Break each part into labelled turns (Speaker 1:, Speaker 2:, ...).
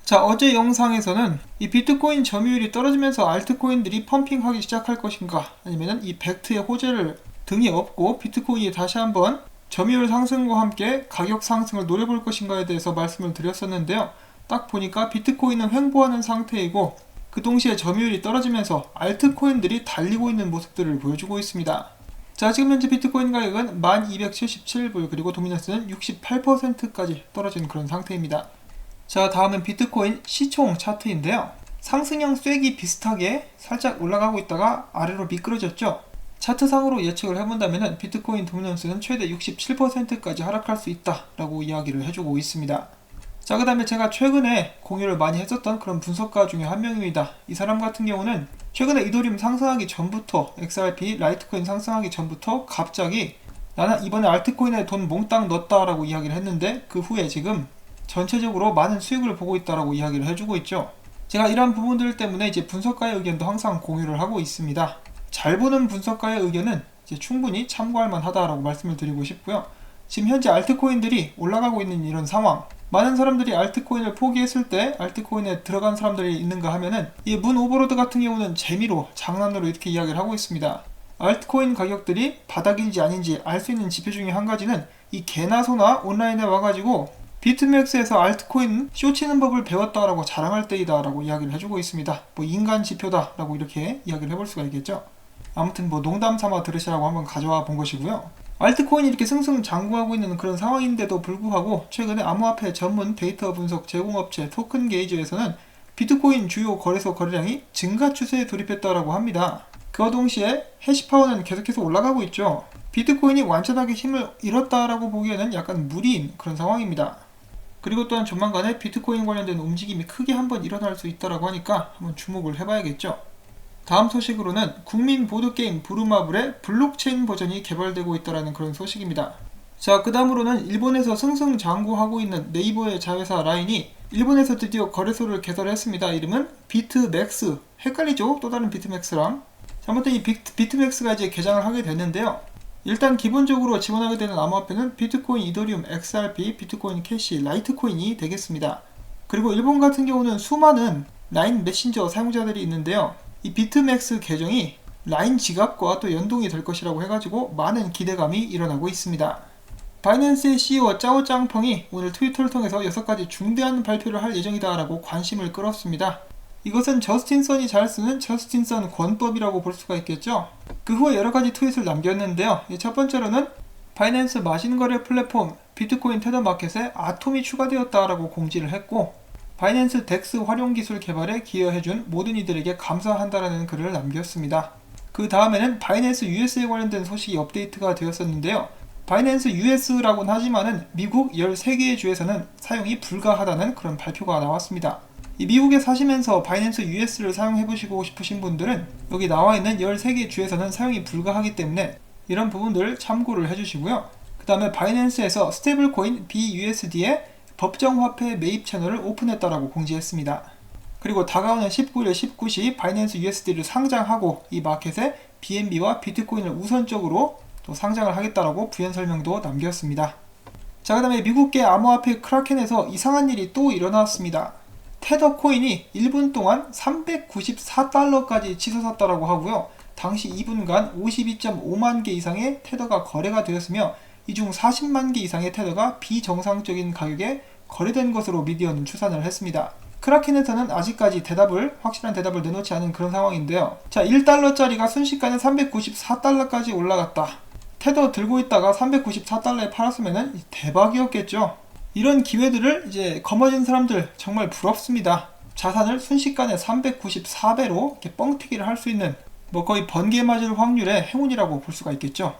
Speaker 1: 자, 어제 영상에서는 이 비트코인 점유율이 떨어지면서 알트코인들이 펌핑하기 시작할 것인가, 아니면 이 벡트의 호재를 등에 업고 비트코인이 다시 한번 점유율 상승과 함께 가격 상승을 노려볼 것인가에 대해서 말씀을 드렸었는데요. 딱 보니까 비트코인은 횡보하는 상태이고 그 동시에 점유율이 떨어지면서 알트코인들이 달리고 있는 모습들을 보여주고 있습니다. 자, 지금 현재 비트코인 가격은 1277불, 그리고 도미넌스는 68%까지 떨어진 그런 상태입니다. 자, 다음은 비트코인 시총 차트인데요. 상승형 쐐기 비슷하게 살짝 올라가고 있다가 아래로 미끄러졌죠. 차트상으로 예측을 해본다면 비트코인 도미넌스는 최대 67%까지 하락할 수 있다라고 이야기를 해주고 있습니다. 자, 그 다음에 제가 최근에 공유를 많이 했었던 그런 분석가 중에 한 명입니다. 이 사람 같은 경우는 최근에 이더리움 상승하기 전부터, XRP 라이트코인 상승하기 전부터 갑자기 나는 이번에 알트코인에 돈 몽땅 넣었다라고 이야기를 했는데, 그 후에 지금 전체적으로 많은 수익을 보고 있다라고 이야기를 해주고 있죠. 제가 이런 부분들 때문에 이제 분석가의 의견도 항상 공유를 하고 있습니다. 잘 보는 분석가의 의견은 이제 충분히 참고할 만하다라고 말씀을 드리고 싶고요. 지금 현재 알트코인들이 올라가고 있는 이런 상황, 많은 사람들이 알트코인을 포기했을 때 알트코인에 들어간 사람들이 있는가 하면은 이 문 오버로드 같은 경우는 재미로, 장난으로 이렇게 이야기를 하고 있습니다. 알트코인 가격들이 바닥인지 아닌지 알 수 있는 지표 중에 한 가지는 이 개나 소나 온라인에 와가지고 비트맥스에서 알트코인 쇼치는 법을 배웠다라고 자랑할 때이다 라고 이야기를 해주고 있습니다. 뭐 인간 지표다 라고 이렇게 이야기를 해볼 수가 있겠죠. 아무튼 뭐 농담 삼아 들으시라고 한번 가져와 본 것이고요. 알트코인이 이렇게 승승장구하고 있는 그런 상황인데도 불구하고 최근에 암호화폐 전문 데이터 분석 제공업체 토큰게이저에서는 비트코인 주요 거래소 거래량이 증가 추세에 돌입했다라고 합니다. 그와 동시에 해시파워는 계속해서 올라가고 있죠. 비트코인이 완전하게 힘을 잃었다라고 보기에는 약간 무리인 그런 상황입니다. 그리고 또한 조만간에 비트코인 관련된 움직임이 크게 한번 일어날 수 있다라고 하니까 한번 주목을 해봐야겠죠. 다음 소식으로는 국민 보드게임 부루마블의 블록체인 버전이 개발되고 있다는 그런 소식입니다. 자, 그 다음으로는 일본에서 승승장구하고 있는 네이버의 자회사 라인이 일본에서 드디어 거래소를 개설했습니다. 이름은 비트맥스. 헷갈리죠? 또 다른 비트맥스랑. 아무튼 이 비트맥스가 이제 개장을 하게 됐는데요. 일단 기본적으로 지원하게 되는 암호화폐는 비트코인, 이더리움, XRP, 비트코인 캐시, 라이트코인이 되겠습니다. 그리고 일본 같은 경우는 수많은 라인 메신저 사용자들이 있는데요. 이 비트맥스 계정이 라인 지갑과 또 연동이 될 것이라고 해가지고 많은 기대감이 일어나고 있습니다. 바이낸스의 CEO 짜오짱펑이 오늘 트위터를 통해서 6가지 중대한 발표를 할 예정이다 라고 관심을 끌었습니다. 이것은 저스틴 선이 잘 쓰는 저스틴 선 권법이라고 볼 수가 있겠죠. 그 후에 여러가지 트윗을 남겼는데요. 첫 번째로는 바이낸스 마진거래 플랫폼 비트코인 테더마켓에 아톰이 추가되었다라고 공지를 했고, 바이낸스 덱스 활용 기술 개발에 기여해준 모든 이들에게 감사한다라는 글을 남겼습니다. 그 다음에는 바이낸스 US에 관련된 소식이 업데이트가 되었었는데요. 바이낸스 US라고는 하지만은 미국 13개의 주에서는 사용이 불가하다는 그런 발표가 나왔습니다. 이 미국에 사시면서 바이낸스 US를 사용해보시고 싶으신 분들은 여기 나와있는 13개 주에서는 사용이 불가하기 때문에 이런 부분들 참고를 해주시고요. 그 다음에 바이낸스에서 스테이블코인 BUSD의 법정화폐 매입 채널을 오픈했다라고 공지했습니다. 그리고 다가오는 19일, 19시 바이낸스 USD를 상장하고 이 마켓에 BNB와 비트코인을 우선적으로 또 상장을 하겠다라고 부연 설명도 남겼습니다. 자, 그 다음에 미국계 암호화폐 크라켄에서 이상한 일이 또 일어났습니다. 테더 코인이 1분 동안 394달러까지 치솟았다라고 하고요. 당시 2분간 52.5만 개 이상의 테더가 거래가 되었으며 이 중 40만 개 이상의 테더가 비정상적인 가격에 거래된 것으로 미디어는 추산을 했습니다. 크라켄에서는 아직까지 확실한 대답을 내놓지 않은 그런 상황인데요. 자, 1달러짜리가 순식간에 394달러까지 올라갔다. 테더 들고 있다가 394달러에 팔았으면 대박이었겠죠. 이런 기회들을 이제 거머쥔 사람들 정말 부럽습니다. 자산을 순식간에 394배로 이렇게 뻥튀기를 할 수 있는 거의 번개 맞을 확률의 행운이라고 볼 수가 있겠죠.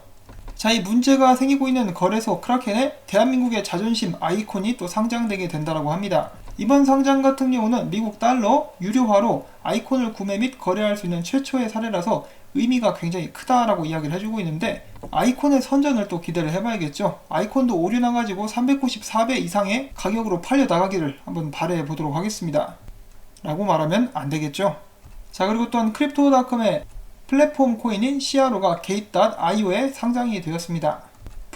Speaker 1: 자, 이 문제가 생기고 있는 거래소 크라켄에 대한민국의 자존심 아이콘이 또 상장되게 된다고 합니다. 이번 상장 같은 경우는 미국 달러 유료화로 아이콘을 구매 및 거래할 수 있는 최초의 사례라서 의미가 굉장히 크다라고 이야기를 해주고 있는데, 아이콘의 선전을 또 기대를 해봐야겠죠. 아이콘도 오류 나가지고 394배 이상의 가격으로 팔려 나가기를 한번 바라해 보도록 하겠습니다. 라고 말하면 안 되겠죠. 자, 그리고 또한 크립토닷컴의 플랫폼 코인인 CRO가 gate.io에 상장이 되었습니다.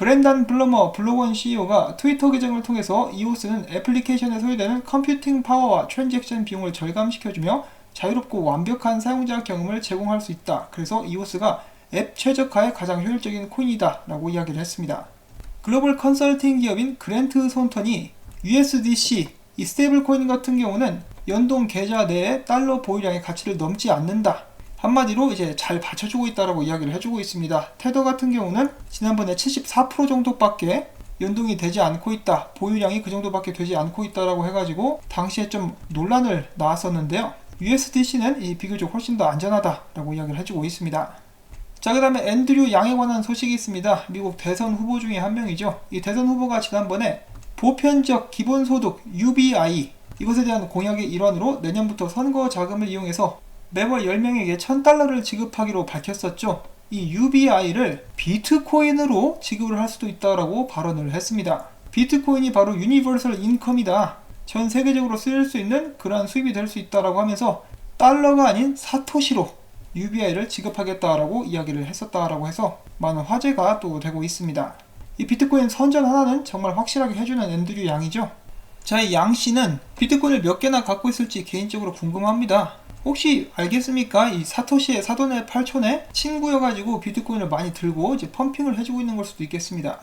Speaker 1: 브렌단 블러머 블록원 CEO가 트위터 계정을 통해서 이오스는 애플리케이션에 소요되는 컴퓨팅 파워와 트랜잭션 비용을 절감시켜주며 자유롭고 완벽한 사용자 경험을 제공할 수 있다. 그래서 이오스가 앱 최적화에 가장 효율적인 코인이다 라고 이야기를 했습니다. 글로벌 컨설팅 기업인 그랜트 손턴이 USDC, 이 스테이블 코인 같은 경우는 연동 계좌 내에 달러 보유량의 가치를 넘지 않는다. 한마디로 이제 잘 받쳐주고 있다라고 이야기를 해주고 있습니다. 테더 같은 경우는 지난번에 74% 정도밖에 연동이 되지 않고 있다. 보유량이 그 정도밖에 되지 않고 있다라고 해가지고 당시에 좀 논란을 낳았었는데요. USDC는 이 비교적 훨씬 더 안전하다라고 이야기를 해주고 있습니다. 자, 그 다음에 앤드류 양에 관한 소식이 있습니다. 미국 대선 후보 중에 한 명이죠. 이 대선 후보가 지난번에 보편적 기본소득 UBI 이것에 대한 공약의 일환으로 내년부터 선거 자금을 이용해서 매월 10명에게 $1000를 지급하기로 밝혔었죠. 이 UBI를 비트코인으로 지급을 할 수도 있다라고 발언을 했습니다. 비트코인이 바로 유니버설 인컴이다. 전 세계적으로 쓰일 수 있는 그러한 수입이 될 수 있다라고 하면서 달러가 아닌 사토시로 UBI를 지급하겠다라고 이야기를 했었다라고 해서 많은 화제가 또 되고 있습니다. 이 비트코인 선전 하나는 정말 확실하게 해주는 앤드류 양이죠. 자, 이 양 씨는 비트코인을 몇 개나 갖고 있을지 개인적으로 궁금합니다. 혹시 알겠습니까? 이 사토시의 사돈의 8촌에 친구여가지고 비트코인을 많이 들고 이제 펌핑을 해주고 있는 걸 수도 있겠습니다.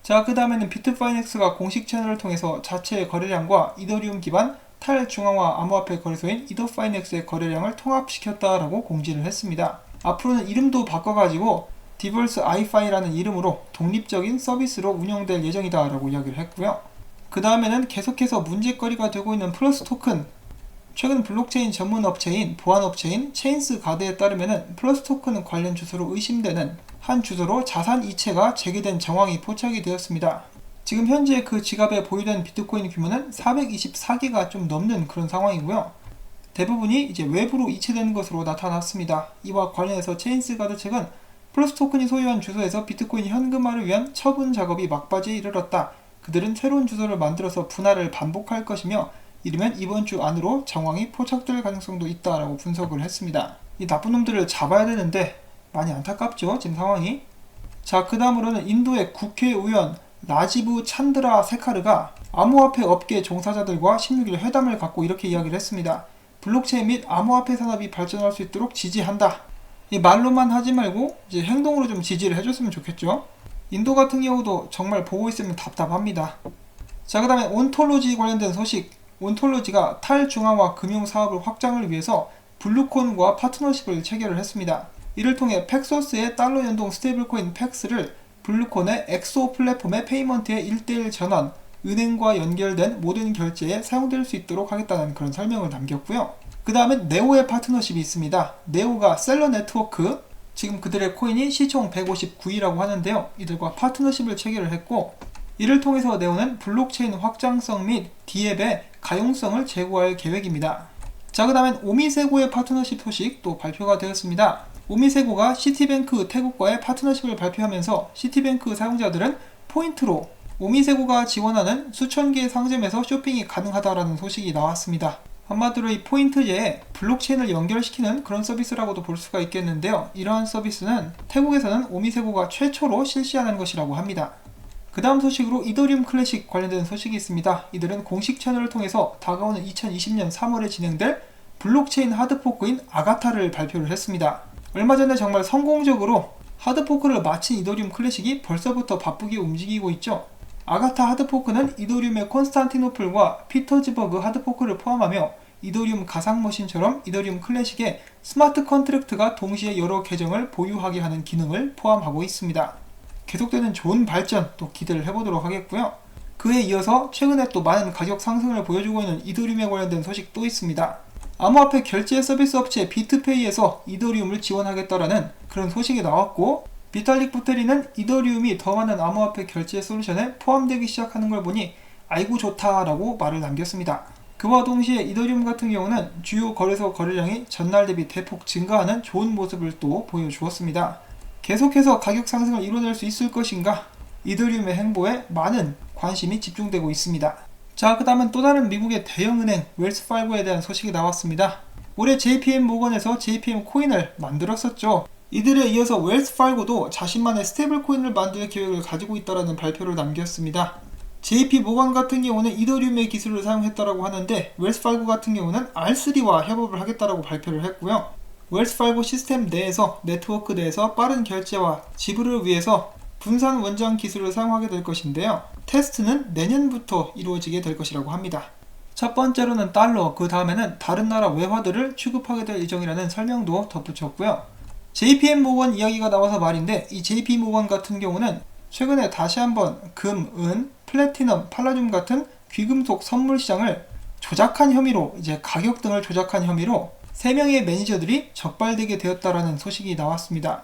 Speaker 1: 자, 그 다음에는 비트파이넥스가 공식 채널을 통해서 자체의 거래량과 이더리움 기반 탈중앙화 암호화폐 거래소인 이더파이넥스의 거래량을 통합시켰다라고 공지를 했습니다. 앞으로는 이름도 바꿔가지고 디버스 아이파이라는 이름으로 독립적인 서비스로 운영될 예정이다 라고 이야기를 했고요. 그 다음에는 계속해서 문제거리가 되고 있는 플러스 토큰, 최근 블록체인 전문 업체인 보안 업체인 체인스 가드에 따르면 플러스 토큰 관련 주소로 의심되는 한 주소로 자산 이체가 재개된 정황이 포착이 되었습니다. 지금 현재 그 지갑에 보유된 비트코인 규모는 424개가 좀 넘는 그런 상황이고요. 대부분이 이제 외부로 이체된 것으로 나타났습니다. 이와 관련해서 체인스 가드 측은 플러스 토큰이 소유한 주소에서 비트코인 현금화를 위한 처분 작업이 막바지에 이르렀다. 그들은 새로운 주소를 만들어서 분할을 반복할 것이며 이르면 이번 주 안으로 정황이 포착될 가능성도 있다라고 분석을 했습니다. 이 나쁜 놈들을 잡아야 되는데 많이 안타깝죠, 지금 상황이. 자, 그 다음으로는 인도의 국회의원 라지브 찬드라 세카르가 암호화폐 업계 종사자들과 16일 회담을 갖고 이렇게 이야기를 했습니다. 블록체인 및 암호화폐 산업이 발전할 수 있도록 지지한다. 이 말로만 하지 말고 이제 행동으로 좀 지지를 해줬으면 좋겠죠. 인도 같은 경우도 정말 보고 있으면 답답합니다. 자, 그 다음에 온톨로지 관련된 소식. 온톨로지가 탈중앙화 금융사업을 확장을 위해서 블루콘과 파트너십을 체결을 했습니다. 이를 통해 팩소스의 달러 연동 스테이블코인 팩스를 블루콘의 엑소 플랫폼의 페이먼트의 1:1 전환, 은행과 연결된 모든 결제에 사용될 수 있도록 하겠다는 그런 설명을 남겼고요. 그 다음에 네오의 파트너십이 있습니다. 네오가 셀러 네트워크, 지금 그들의 코인이 시총 159이라고 하는데요. 이들과 파트너십을 체결을 했고 이를 통해서 네오는 블록체인 확장성 및 D앱의 가용성을 제고할 계획입니다. 자, 그 다음엔 오미세고의 파트너십 소식 또 발표가 되었습니다. 오미세고가 시티뱅크 태국과의 파트너십을 발표하면서 시티뱅크 사용자들은 포인트로 오미세고가 지원하는 수천 개의 상점에서 쇼핑이 가능하다라는 소식이 나왔습니다. 한마디로 이 포인트제에 블록체인을 연결시키는 그런 서비스라고도 볼 수가 있겠는데요. 이러한 서비스는 태국에서는 오미세고가 최초로 실시하는 것이라고 합니다. 그 다음 소식으로 이더리움 클래식 관련된 소식이 있습니다. 이들은 공식 채널을 통해서 다가오는 2020년 3월에 진행될 블록체인 하드포크인 아가타를 발표를 했습니다. 얼마 전에 정말 성공적으로 하드포크를 마친 이더리움 클래식이 벌써부터 바쁘게 움직이고 있죠. 아가타 하드포크는 이더리움의 콘스탄티노플과 피터즈버그 하드포크를 포함하며 이더리움 가상머신처럼 이더리움 클래식의 스마트 컨트랙트가 동시에 여러 계정을 보유하게 하는 기능을 포함하고 있습니다. 계속되는 좋은 발전 또 기대를 해보도록 하겠고요. 그에 이어서 최근에 또 많은 가격 상승을 보여주고 있는 이더리움에 관련된 소식도 있습니다. 암호화폐 결제 서비스 업체 비트페이에서 이더리움을 지원하겠다라는 그런 소식이 나왔고 비탈릭 부테린은 이더리움이 더 많은 암호화폐 결제 솔루션에 포함되기 시작하는 걸 보니 아이고 좋다라고 말을 남겼습니다. 그와 동시에 이더리움 같은 경우는 주요 거래소 거래량이 전날 대비 대폭 증가하는 좋은 모습을 또 보여주었습니다. 계속해서 가격 상승을 이뤄낼 수 있을 것인가? 이더리움의 행보에 많은 관심이 집중되고 있습니다. 자, 그 다음은 또 다른 미국의 대형은행 웰스파고에 대한 소식이 나왔습니다. 올해 JPM 모건에서 JPM 코인을 만들었었죠. 이들에 이어서 웰스파고도 자신만의 스테이블 코인을 만들 계획을 가지고 있다는 발표를 남겼습니다. JP 모건 같은 경우는 이더리움의 기술을 사용했다고 하는데 웰스파고 같은 경우는 R3와 협업을 하겠다고 발표를 했고요. 웰스파고 시스템 내에서 네트워크 내에서 빠른 결제와 지불을 위해서 분산 원장 기술을 사용하게 될 것인데요. 테스트는 내년부터 이루어지게 될 것이라고 합니다. 첫 번째로는 달러, 그 다음에는 다른 나라 외화들을 취급하게 될 예정이라는 설명도 덧붙였고요. JPM 모건 이야기가 나와서 말인데 이 JP 모건 같은 경우는 최근에 다시 한번 금, 은, 플래티넘, 팔라듐 같은 귀금속 선물 시장을 조작한 혐의로 이제 가격 등을 조작한 혐의로 3명의 매니저들이 적발되게 되었다라는 소식이 나왔습니다.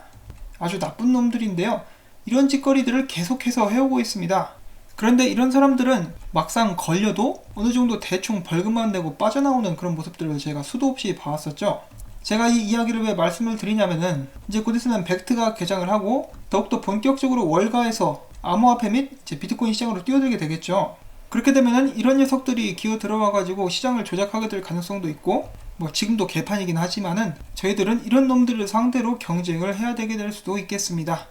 Speaker 1: 아주 나쁜 놈들인데요. 이런 짓거리들을 계속해서 해오고 있습니다. 그런데 이런 사람들은 막상 걸려도 어느 정도 대충 벌금만 내고 빠져나오는 그런 모습들을 제가 수도 없이 봐왔었죠. 제가 이 이야기를 왜 말씀을 드리냐면은 이제 곧 있으면 벡트가 개장을 하고 더욱더 본격적으로 월가에서 암호화폐 및 이제 비트코인 시장으로 뛰어들게 되겠죠. 그렇게 되면은 이런 녀석들이 기어 들어와가지고 시장을 조작하게 될 가능성도 있고 뭐 지금도 개판이긴 하지만은 저희들은 이런 놈들을 상대로 경쟁을 해야 되게 될 수도 있겠습니다.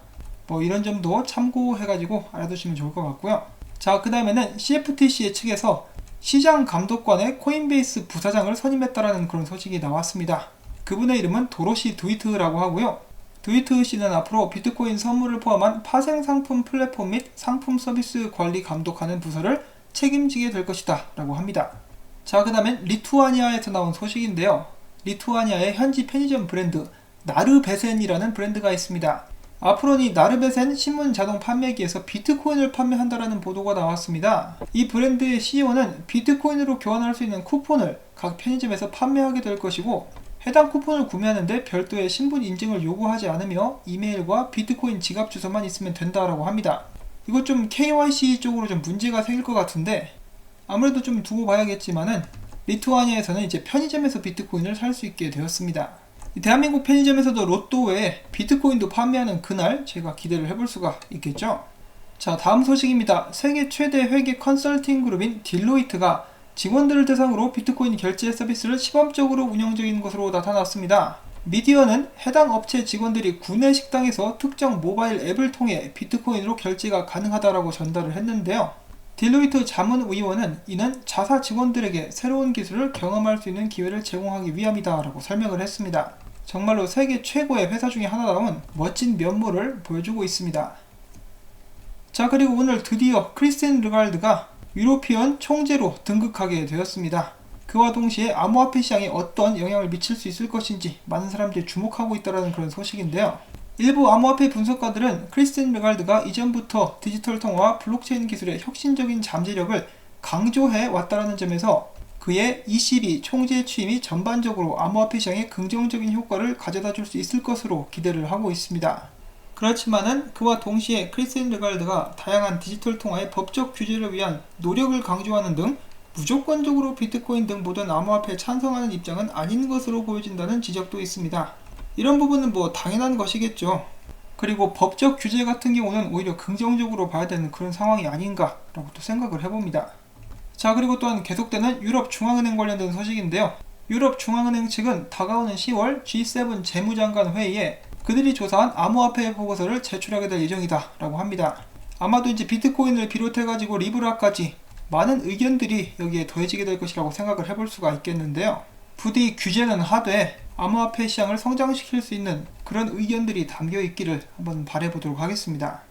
Speaker 1: 뭐 이런 점도 참고해가지고 알아두시면 좋을 것 같고요. 자, 그 다음에는 CFTC 측에서 시장 감독관의 코인베이스 부사장을 선임했다라는 그런 소식이 나왔습니다. 그분의 이름은 도로시 드위트라고 하고요. 드위트 씨는 앞으로 비트코인 선물을 포함한 파생 상품 플랫폼 및 상품 서비스 관리 감독하는 부서를 책임지게 될 것이다 라고 합니다. 자, 그 다음엔 리투아니아에서 나온 소식인데요. 리투아니아의 현지 편의점 브랜드 나르베센이라는 브랜드가 있습니다. 앞으로는 이 나르베센 신문 자동 판매기에서 비트코인을 판매한다라는 보도가 나왔습니다. 이 브랜드의 CEO는 비트코인으로 교환할 수 있는 쿠폰을 각 편의점에서 판매하게 될 것이고 해당 쿠폰을 구매하는데 별도의 신분 인증을 요구하지 않으며 이메일과 비트코인 지갑 주소만 있으면 된다라고 합니다. 이거 좀 KYC 쪽으로 좀 문제가 생길 것 같은데 아무래도 좀 두고 봐야겠지만은 리투아니아에서는 이제 편의점에서 비트코인을 살 수 있게 되었습니다. 대한민국 편의점에서도 로또 외에 비트코인도 판매하는 그날 제가 기대를 해볼 수가 있겠죠. 자, 다음 소식입니다. 세계 최대 회계 컨설팅 그룹인 딜로이트가 직원들을 대상으로 비트코인 결제 서비스를 시범적으로 운영 중인 것으로 나타났습니다. 미디어는 해당 업체 직원들이 구내 식당에서 특정 모바일 앱을 통해 비트코인으로 결제가 가능하다라고 전달을 했는데요. 딜로이트 자문위원은 이는 자사 직원들에게 새로운 기술을 경험할 수 있는 기회를 제공하기 위함이다 라고 설명을 했습니다. 정말로 세계 최고의 회사 중에 하나다운 멋진 면모를 보여주고 있습니다. 자, 그리고 오늘 드디어 크리스틴 르갈드가 유로피언 총재로 등극하게 되었습니다. 그와 동시에 암호화폐 시장에 어떤 영향을 미칠 수 있을 것인지 많은 사람들이 주목하고 있다는 그런 소식인데요. 일부 암호화폐 분석가들은 크리스틴 르갈드가 이전부터 디지털 통화와 블록체인 기술의 혁신적인 잠재력을 강조해 왔다는 점에서 그의 ECB 총재 취임이 전반적으로 암호화폐 시장에 긍정적인 효과를 가져다 줄 수 있을 것으로 기대를 하고 있습니다. 그렇지만은 그와 동시에 크리스틴 르갈드가 다양한 디지털 통화의 법적 규제를 위한 노력을 강조하는 등 무조건적으로 비트코인 등 모든 암호화폐에 찬성하는 입장은 아닌 것으로 보여진다는 지적도 있습니다. 이런 부분은 뭐 당연한 것이겠죠. 그리고 법적 규제 같은 경우는 오히려 긍정적으로 봐야 되는 그런 상황이 아닌가 라고 또 생각을 해봅니다. 자, 그리고 또한 계속되는 유럽 중앙은행 관련된 소식인데요. 유럽 중앙은행 측은 다가오는 10월 G7 재무장관 회의에 그들이 조사한 암호화폐 보고서를 제출하게 될 예정이다 라고 합니다. 아마도 이제 비트코인을 비롯해가지고 리브라까지 많은 의견들이 여기에 더해지게 될 것이라고 생각을 해볼 수가 있겠는데요. 부디 규제는 하되 암호화폐 시장을 성장시킬 수 있는 그런 의견들이 담겨 있기를 한번 바라보도록 하겠습니다.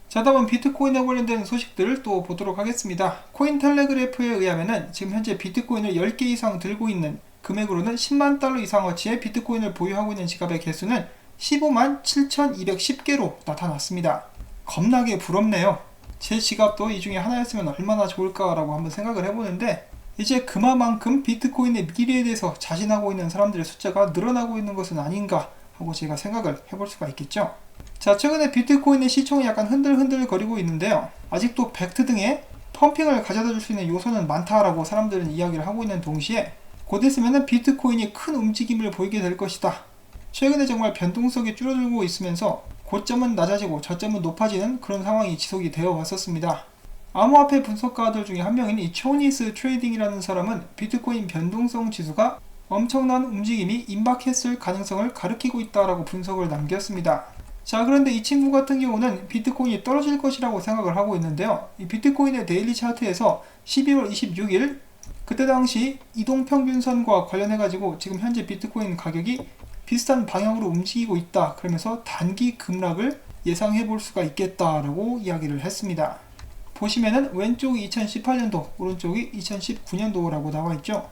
Speaker 1: 자, 다음은 비트코인에 관련된 소식들을 또 보도록 하겠습니다. 코인텔레그래프에 의하면은 지금 현재 비트코인을 10개 이상 들고 있는 금액으로는 10만 달러 이상 어치의 비트코인을 보유하고 있는 지갑의 개수는 15만 7,210개로 나타났습니다. 겁나게 부럽네요. 제 지갑도 이 중에 하나였으면 얼마나 좋을까라고 한번 생각을 해보는데 이제 그만큼 비트코인의 미래에 대해서 자신하고 있는 사람들의 숫자가 늘어나고 있는 것은 아닌가 하고 제가 생각을 해볼 수가 있겠죠. 자, 최근에 비트코인의 시총이 약간 흔들흔들 거리고 있는데요. 아직도 벡트 등의 펌핑을 가져다 줄 수 있는 요소는 많다라고 사람들은 이야기를 하고 있는 동시에 곧 있으면 비트코인이 큰 움직임을 보이게 될 것이다. 최근에 정말 변동성이 줄어들고 있으면서 고점은 낮아지고 저점은 높아지는 그런 상황이 지속이 되어 왔었습니다. 암호화폐 분석가들 중에 한 명인 이 초니스 트레이딩이라는 사람은 비트코인 변동성 지수가 엄청난 움직임이 임박했을 가능성을 가리키고 있다라고 분석을 남겼습니다. 자, 그런데 이 친구 같은 경우는 비트코인이 떨어질 것이라고 생각을 하고 있는데요. 이 비트코인의 데일리 차트에서 11월 26일 그때 당시 이동평균선과 관련해가지고 지금 현재 비트코인 가격이 비슷한 방향으로 움직이고 있다. 그러면서 단기 급락을 예상해 볼 수가 있겠다라고 이야기를 했습니다. 보시면은 왼쪽이 2018년도, 오른쪽이 2019년도라고 나와 있죠.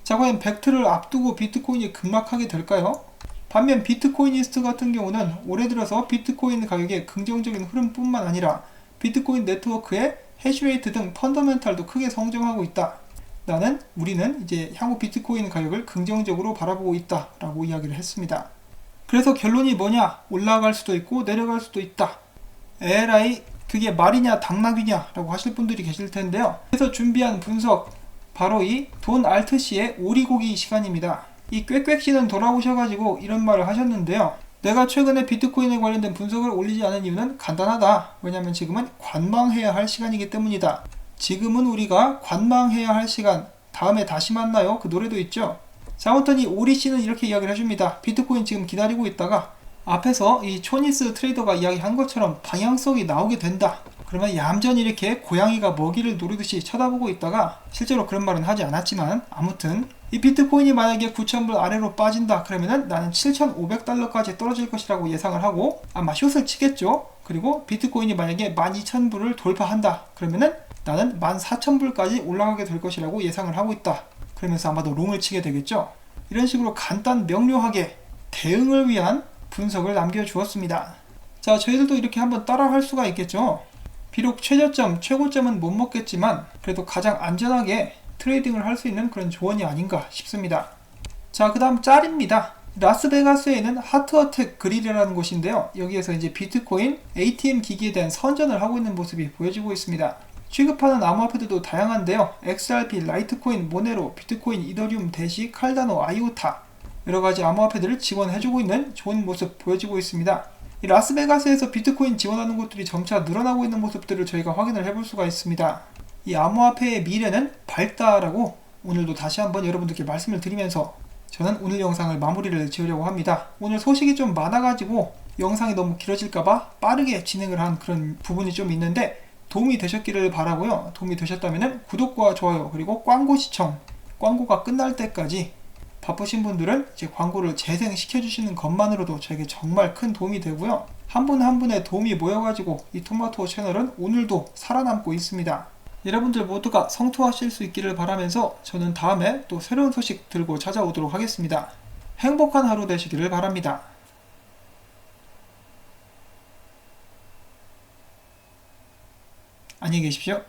Speaker 1: 자, 과연 벡트를 앞두고 비트코인이 급락하게 될까요? 반면 비트코이니스트 같은 경우는 올해 들어서 비트코인 가격의 긍정적인 흐름뿐만 아니라 비트코인 네트워크의 해시레이트 등 펀더멘탈도 크게 성장하고 있다. 우리는 이제 향후 비트코인 가격을 긍정적으로 바라보고 있다 라고 이야기를 했습니다. 그래서 결론이 뭐냐? 올라갈 수도 있고 내려갈 수도 있다. 에라이, 그게 말이냐 당나귀냐 라고 하실 분들이 계실 텐데요. 그래서 준비한 분석, 바로 이 돈 알트씨의 오리고기 시간입니다. 이 꽥꽥씨는 돌아오셔가지고 이런 말을 하셨는데요. 내가 최근에 비트코인에 관련된 분석을 올리지 않은 이유는 간단하다. 왜냐면 지금은 관망해야 할 시간이기 때문이다. 지금은 우리가 관망해야 할 시간, 다음에 다시 만나요. 그 노래도 있죠. 자, 아무튼 이 오리씨는 이렇게 이야기를 해줍니다. 비트코인 지금 기다리고 있다가 앞에서 이 초니스 트레이더가 이야기한 것처럼 방향성이 나오게 된다. 그러면 얌전히 이렇게 고양이가 먹이를 노리듯이 쳐다보고 있다가, 실제로 그런 말은 하지 않았지만 아무튼 이 비트코인이 만약에 9,000불 아래로 빠진다 그러면은 나는 7,500달러까지 떨어질 것이라고 예상을 하고 아마 숏을 치겠죠. 그리고 비트코인이 만약에 12,000불을 돌파한다 그러면은 나는 14,000불까지 올라가게 될 것이라고 예상을 하고 있다. 그러면서 아마도 롱을 치게 되겠죠. 이런 식으로 간단 명료하게 대응을 위한 분석을 남겨주었습니다. 자, 저희들도 이렇게 한번 따라 할 수가 있겠죠. 비록 최저점, 최고점은 못 먹겠지만 그래도 가장 안전하게 트레이딩을 할 수 있는 그런 조언이 아닌가 싶습니다. 자, 그 다음 짤입니다. 라스베가스에 있는 하트어택 그릴이라는 곳인데요. 여기에서 이제 비트코인 ATM 기기에 대한 선전을 하고 있는 모습이 보여지고 있습니다. 취급하는 암호화폐들도 다양한데요. XRP, 라이트코인, 모네로, 비트코인, 이더리움, 대시, 칼다노, 아이오타 여러가지 암호화폐들을 지원해주고 있는 좋은 모습 보여지고 있습니다. 이 라스베가스에서 비트코인 지원하는 곳들이 점차 늘어나고 있는 모습들을 저희가 확인을 해볼 수가 있습니다. 이 암호화폐의 미래는 밝다라고 오늘도 다시 한번 여러분들께 말씀을 드리면서 저는 오늘 영상을 마무리를 지으려고 합니다. 오늘 소식이 좀 많아가지고 영상이 너무 길어질까봐 빠르게 진행을 한 그런 부분이 좀 있는데 도움이 되셨기를 바라고요. 도움이 되셨다면 구독과 좋아요 그리고 광고 시청, 광고가 끝날 때까지 바쁘신 분들은 이제 광고를 재생시켜주시는 것만으로도 저에게 정말 큰 도움이 되고요. 한 분 한 분의 도움이 모여가지고 이 토마토 채널은 오늘도 살아남고 있습니다. 여러분들 모두가 성투하실 수 있기를 바라면서 저는 다음에 또 새로운 소식 들고 찾아오도록 하겠습니다. 행복한 하루 되시기를 바랍니다. 안녕히 계십시오.